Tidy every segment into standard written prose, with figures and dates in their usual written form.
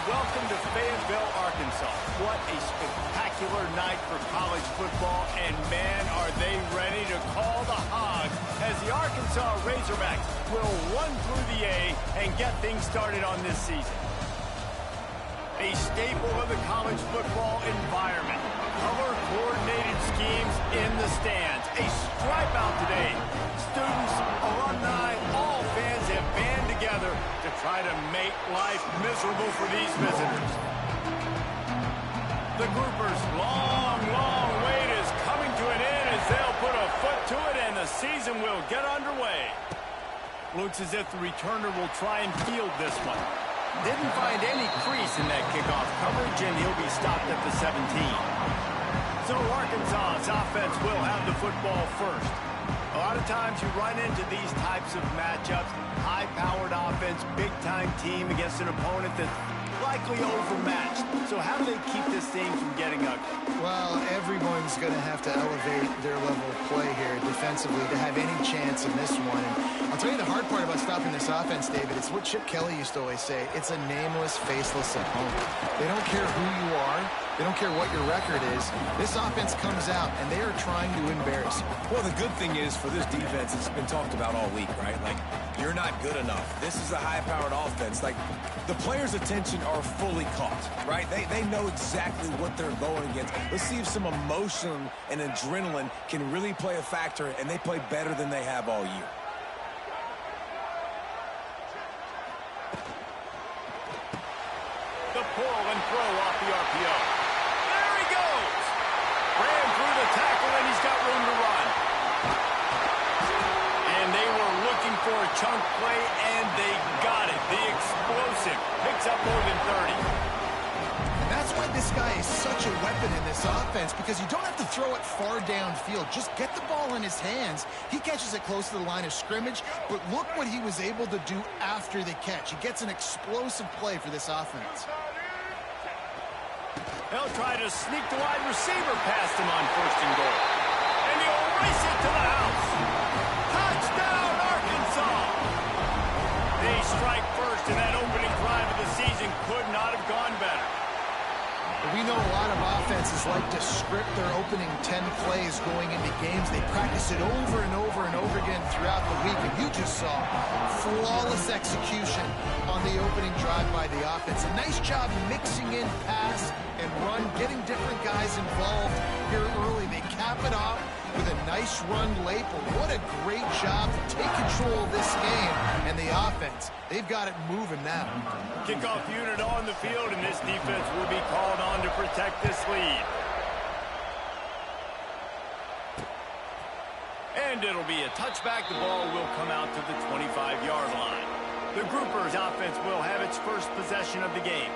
welcome to Fayetteville, Arkansas. What a spectacular night for college football, and man, are they ready to call the Hogs as the Arkansas Razorbacks will run through the A and get things started on this season. A staple of the college football environment. Color-coordinated schemes in the stands. A stripe out today. Students, alumni, all fans have band together to try to make life miserable for these visitors. The groupers' long wait is coming to an end as they'll put a foot to it and the season will get underway. Looks as if the returner will try and field this one. Didn't find any crease in that kickoff coverage, and he'll be stopped at the 17. So Arkansas's offense will have the football first. A lot of times you run into these types of matchups, high-powered offense, big-time team against an opponent that's likely overmatched. So how do they keep this thing from getting ugly? Well, everyone's going to have to elevate their level of play here defensively to have any chance in this one. And I'll tell you the hard part about stopping this offense, David, it's what Chip Kelly used to always say. It's a nameless, faceless opponent. They don't care who you are. They don't care what your record is. This offense comes out, and they are trying to embarrass you. Well, the good thing is for this defense, it's been talked about all week, right? Like, you're not good enough. This is a high-powered offense. Like, the players' attention are fully caught, right? They know exactly what they're going against. Let's see if some emotion and adrenaline can really play a factor, and they play better than they have all year. The pull and throw off the RPO. There he goes. Ran through the tackle, and he's got room to run. And they were looking for a chunk play, and they got it. The explosive picks up more than 30. And that's why this guy is such a weapon in this offense, because you don't have to throw it far downfield. Just get the ball in his hands. He catches it close to the line of scrimmage, but look what he was able to do after the catch. He gets an explosive play for this offense. They'll try to sneak the wide receiver past him on 1st and goal. And he'll race it to the house. Touchdown, Arkansas! They strike first, and that opening drive of the season could not have gone better. We know a lot of offenses like to script their opening 10 plays going into games. They practice it over and over and over again throughout the week. And you just saw flawless execution on the opening drive by the offense. A nice job mixing in pass and run, getting different guys involved here early. They cap it off with a nice run late. But what a great job to take control of this game and the offense. They've got it moving now. Kickoff unit on the field, and this defense will be called on to protect this lead. And it'll be a touchback. The ball will come out to the 25-yard line. The Groupers' offense will have its first possession of the game.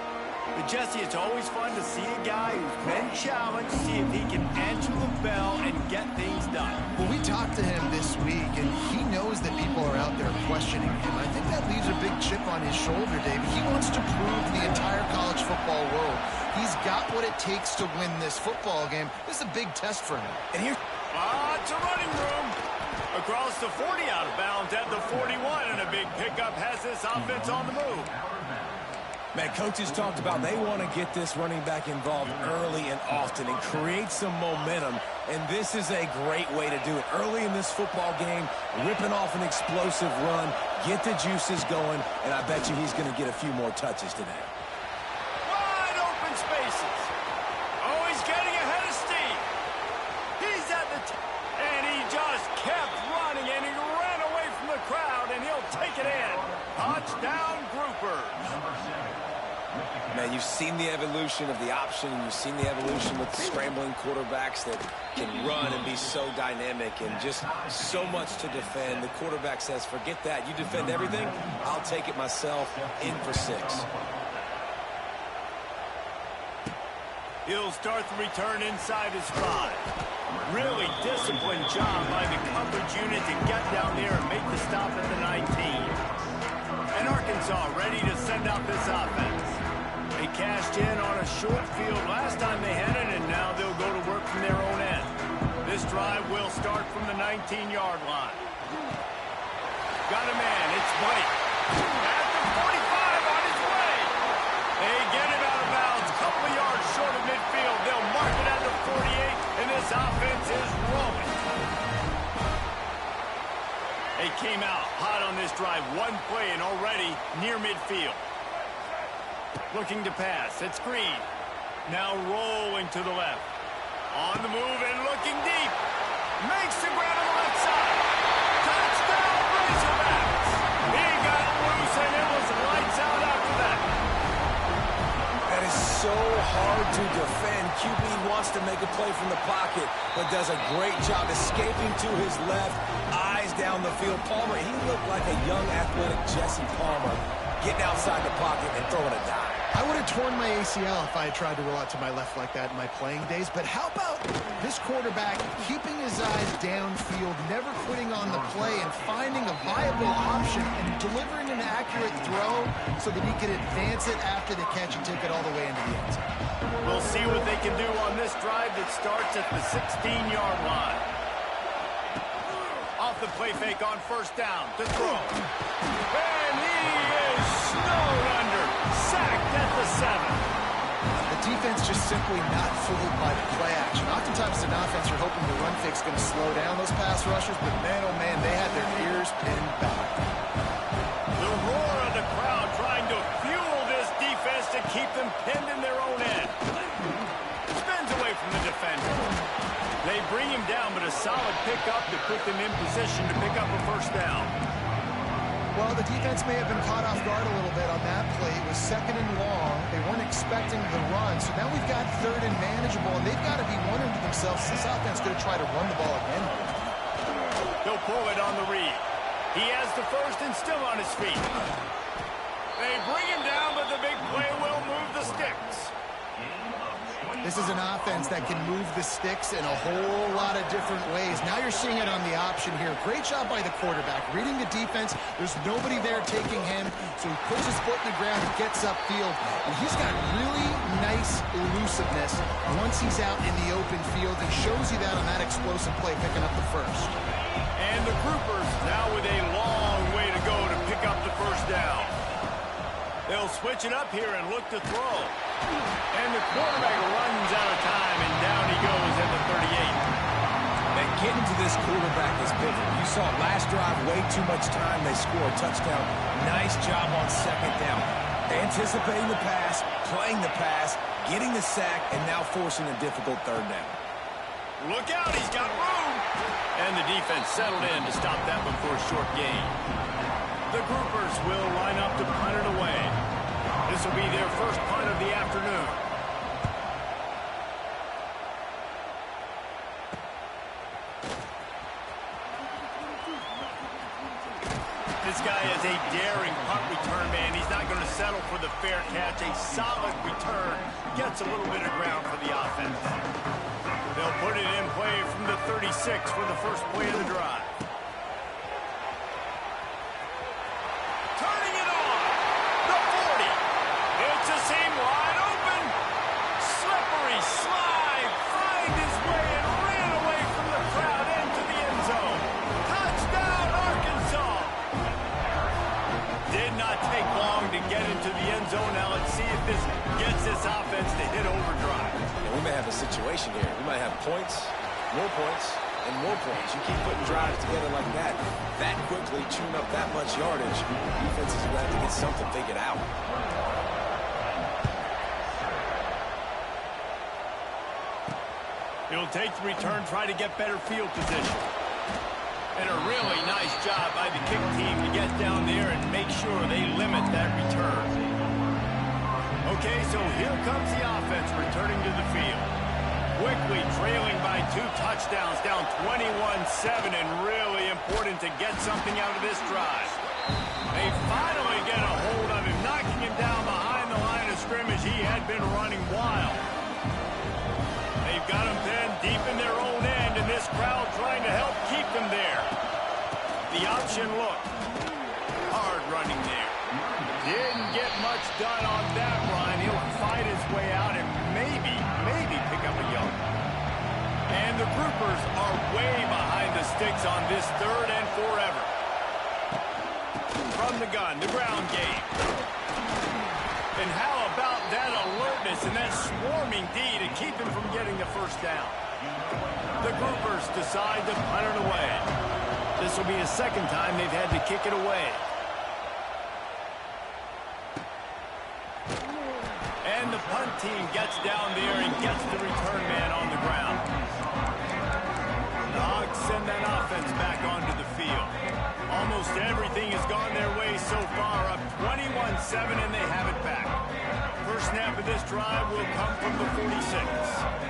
But, Jesse, it's always fun to see a guy who's been challenged, see if he can answer the bell and get things done. Well, we talked to him this week, and he knows that people are out there questioning him. I think that leaves a big chip on his shoulder, David. He wants to prove to the entire college football world he's got what it takes to win this football game. This is a big test for him. And here's It's a running room. Across the 40, out of bounds at the 41, and a big pickup has this offense on the move. Man, coaches talked about they want to get this running back involved early and often and create some momentum, and this is a great way to do it. Early in this football game, ripping off an explosive run, get the juices going, and I bet you he's going to get a few more touches today. Wide open spaces. Oh, he's getting ahead of steam. He's at the and he just kept running, and he ran away from the crowd, and he'll take it in. Touchdown, Groupers. Man, you've seen the evolution of the option, and you've seen the evolution with the scrambling quarterbacks that can run and be so dynamic and just so much to defend. The quarterback says, forget that. You defend everything, I'll take it myself. In for 6. He'll start the return inside his 5. Really disciplined job by the coverage unit to get down there and make the stop at the 19. And Arkansas ready to send out this offense. They cashed in on a short field last time they had it, and now they'll go to work from their own end. This drive will start from the 19-yard line. Got a man. It's Blake. At the 45 on his way. They get him out of bounds, a couple of yards short of midfield. They'll mark it at the 48, and this offense is rolling. They came out hot on this drive. One play and already near midfield. Looking to pass. It's Green. Now rolling to the left. On the move and looking deep. Makes the grab on the left side. Touchdown, Razorbacks. He got loose, and it was lights out after that. That is so hard to defend. QB wants to make a play from the pocket, but does a great job escaping to his left. Eyes down the field. Palmer, he looked like a young, athletic Jesse Palmer, getting outside the pocket and throwing a dive. I would have torn my ACL if I had tried to roll out to my left like that in my playing days. But how about this quarterback keeping his eyes downfield, never quitting on the play, and finding a viable option and delivering an accurate throw so that he could advance it after the catch and take it all the way into the end zone. We'll see what they can do on this drive that starts at the 16-yard line. Off the play fake on first down to throw. And he is snowed under. Sacked at the 7. The defense just simply not fooled by the play action. Oftentimes as an offense, you're hoping the run fake's going to slow down those pass rushers, but man, oh man, they had their ears pinned back. The roar of the crowd trying to fuel this defense to keep them pinned in their own end. Spins away from the defender. They bring him down, but a solid pickup to put them in position to pick up a first down. Well, the defense may have been caught off guard a little bit on that play. It was 2nd and long. They weren't expecting the run. So now we've got 3rd and manageable, and they've got to be wondering to themselves, is this offense going to try to run the ball again? He'll pull it on the read. He has the first and still on his feet. They bring him down, but the big play will move the sticks. This is an offense that can move the sticks in a whole lot of different ways. Now you're seeing it on the option here. Great job by the quarterback. Reading the defense, there's nobody there taking him, so he puts his foot in the ground and gets upfield. And he's got really nice elusiveness once he's out in the open field, and shows you that on that explosive play, picking up the first. And the Groupers now with a long way to go to pick up the first down. They'll switch it up here and look to throw. And the quarterback runs out of time, and down he goes at the 38. And getting to this quarterback is pivotal. You saw last drive, way too much time. They score a touchdown. Nice job on 2nd down. Anticipating the pass, playing the pass, getting the sack, and now forcing a difficult 3rd down. Look out, he's got room. And the defense settled in to stop that one for a short gain. The Groupers will line up to punt it away. This will be their first punt of the afternoon. This guy is a daring punt return man. He's not going to settle for the fair catch. A solid return gets a little bit of ground for the offense. They'll put it in play from the 36 for the first play of the drive. Turning it on. The 40. It's a seam wide open. Slippery slide. Find his way and ran away from the crowd into the end zone. Touchdown, Arkansas. Did not take long to get into the end zone. Now let's see if this gets this offense to hit overdrive. And we may have a situation here. We might have points, more points, and more points. You keep putting drives together like that quickly, chewing up that much yardage, defense is going to have to get something figured out. He'll take the return, try to get better field position. And a really nice job by the kick team to get down there and make sure they limit that return. Okay, so here comes the offense returning to the field. Quickly trailing by 2 touchdowns, down 21-7, and really important to get something out of this drive. They finally get a hold of him, knocking him down behind the line of scrimmage. He had been running wild. They've got him pinned deep in their own end, and this crowd trying to help keep them there. The option look. Hard running there. Didn't get much done on that run. He'll fight his way out and maybe pick up a yard. And the Groupers are way behind the sticks on this 3rd and forever. From the gun, the ground game. And how about that alertness and that swarming D to keep him from getting the first down. The Groupers decide to punt it away. This will be the second time they've had to kick it away. And the punt team gets down there and gets the return man on the ground. The Hogs send that offense back onto the field. Almost everything has gone their way so far, up 21-7, and they have it back. First snap of this drive will come from the 46.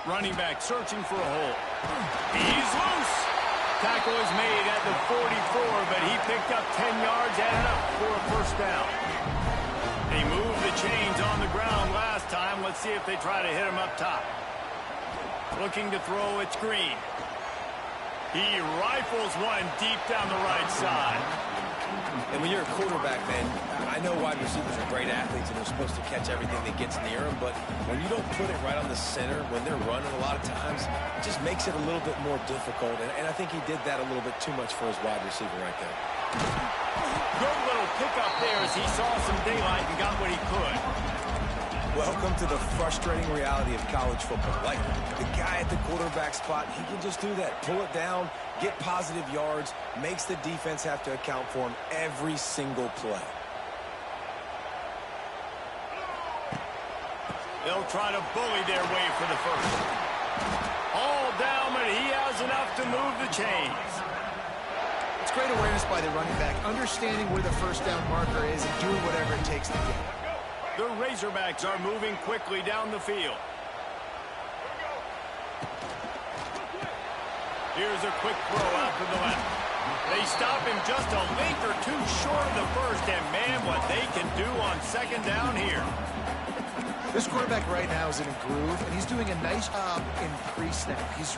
Running back searching for a hole. He's loose. Tackle is made at the 44, but he picked up 10 yards, added up for a first down. They moved the chains on the ground last time. Let's see if they try to hit him up top. Looking to throw, it's Green. He rifles one deep down the right side. And when you're a quarterback, man, I know wide receivers are great athletes and they're supposed to catch everything that gets near them, but when you don't put it right on the center, when they're running a lot of times, it just makes it a little bit more difficult. And I think he did that a little bit too much for his wide receiver right there. Good little pickup there as he saw some daylight and got what he could. Welcome to the frustrating reality of college football. Like, the guy at the quarterback spot, he can just do that. Pull it down, get positive yards, makes the defense have to account for him every single play. They'll try to bully their way for the first. All down, but he has enough to move the chains. It's great awareness by the running back, understanding where the first down marker is and doing whatever it takes to get it. The Razorbacks are moving quickly down the field. Here's a quick throw out to the left. They stop him just a length or two short of the first, and man, what they can do on second down here. This quarterback right now is in a groove, and he's doing a nice job in pre-snap. He's